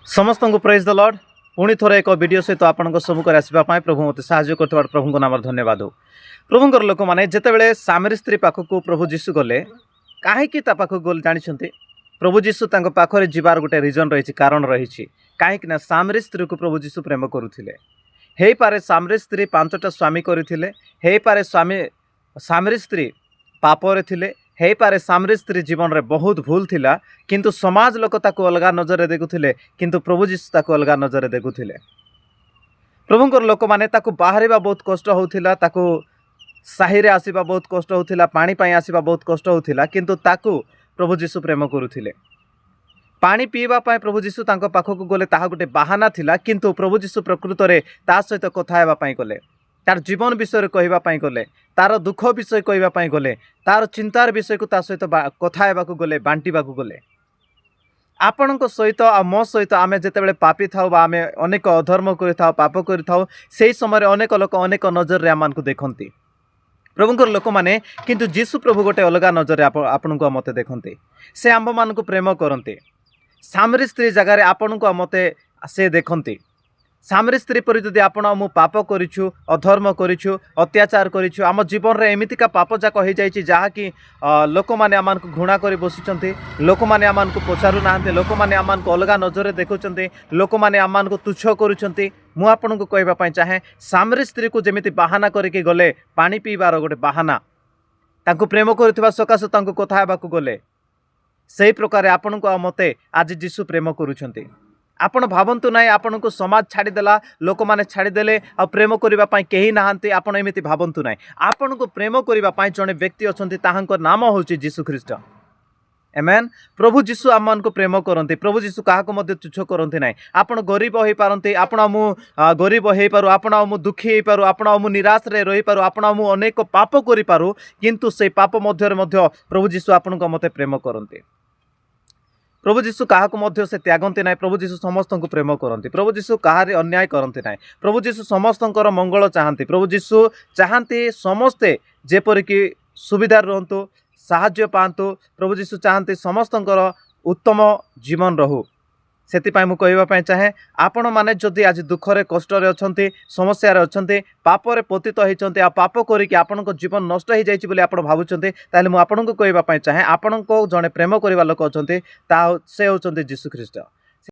समस्त को praise the Lord. पुणी थोड़े एक वीडियो सहित आपण सम्मुखें आसवाई प्रभु मत साहय कर प्रभु नाम धन्यवाद हो। प्रभुंर लोक मैंने जितेबाला सामरी स्त्री पाखक प्रभु जीशु गले कहीं पाखक गले जानते प्रभु जीशु पाखे जीवार गोटे रिजन रही कारण रही कहीं सामरी स्त्री को प्रभु जीशु प्रेम करुले। हे पारे सामरी स्त्री 5टा स्वामी करथिले, हे पारे स्वामी सामरी स्त्री पापरे थिले, हे पारे सामरी स्त्री जीवन रे बहुत भूल थिला किंतु समाज लोक ताको अलगा नजर देखुथिले किंतु प्रभु जीशु ताको अलगा नजर देखुथिले। प्रभुंकर लोक माने ताको बाहरिबा बहुत कष्ट होउथिला, ताको साही रे आसीबा बहुत कष्ट होउथिला, पानी पई आसीबा बहुत कष्ट होउथिला किंतु ताको प्रभु जीशु प्रेम करुथिले। पानी पीवा पाए प्रभु जीशु तांको पाखक गले ताहा गोटे बाहाना थिला किंतु प्रभु जीशु प्रकृत रे ता सहित कथा हेबा पाई गले, तार जीवन विषय कहवा गले, तार दुख विषय कहवा गले, तार चिंतार विषय को ता सहित कथा हेबा गले, बांटिबा गले। आपण सहित आ मो सहित आमे जेतेबेले पापी थाउ बा आमे अनेक अधर्म करिथाउ, पाप करिथाउ, सेही समय अनेक लोक अनेक नजर रे आमान को देखंती प्रभुंकर लोक माने किंतु जीशु प्रभु गोटे अलगा नजर आपण को मते देखंती। से आंब मान को प्रेम करंती। सामरी स्त्री जगार आपण को मते से देखंती। सामरी स्त्री पर जदि आपण मु पाप करिछु, अधर्म करिछु, अत्याचार करिछु, आम जीवन रे एमितिका पाप जाक हो जाइछि जहा कि लोक माने आमान को घृणा करि बसिचंती, लोक माने आमान को पचारु नाहंते, लोक माने आमान को अलगा नजर देखुचंती, लोक माने आमान को तुच्छ करुचंती। मु आपण को कहबा पई चाहे सामरी स्त्री को जेमिति बहाना करके गले, पानी पीबार गोटे बहाना, तांको प्रेम करथिबा सकाश तांको कथा हेबाकू गले, सेही प्रकार आपण को मते आज जीशु प्रेम करुचंती। आपण भावंतु नाई आपण को समाज छाड़ीदेला, लोक माने छाड़ीदेले आ प्रेम करिबा पई केही नाहंती, आपण एमिति भावंतु नाई। आपण को प्रेम करिबा पई जणे व्यक्ति अछंती, ताहांकर नाम होउची जीशु ख्रीष्ट। आमेन। प्रभु जीशु आमान को प्रेम करंती। प्रभु जीशु काहा को मध्य तुच्छ करंती नाई। आपण गरीब होई पारंती, आपण मु गरीब होई पारु, आपण मु दुखी होई पारु, आपण मु निराश रे रही पारु, आपण मु अनेक पाप करि पारु किंतु से पाप मध्य रे मध्य प्रभु जीशु आपण को मते प्रेम करंती। प्रभु जीशु काहा को मध्य से त्यागंती नाई। प्रभु जीशु समस्त को प्रेम करंती। प्रभु जीशु काहारे अन्याय करंती नाई। प्रभु जीशु समस्तंकर मंगल चाहंती। प्रभु जीशु चाहंती समस्ते जेपरिक सुविधा रहंतु, साहाय्य पांतु। प्रभु जीशु चाहंती समस्तंकर उत्तम जीवन रहू। सेतिपाई मु कहबा पई चाहे आपण माने जदि आज दुख रे कष्ट रे अछंती, समस्या रे अछंती, पाप रे पतित होइचंती, आ पाप करी कि आपनको जीवन नष्ट हो जाइछि बोली आपण भाबुचंती, ताले मु आपनको कहबा पई चाहे आपनको जने प्रेम करिवा लोक अछंती, ता से होचंती जीशु ख्रीष्ट।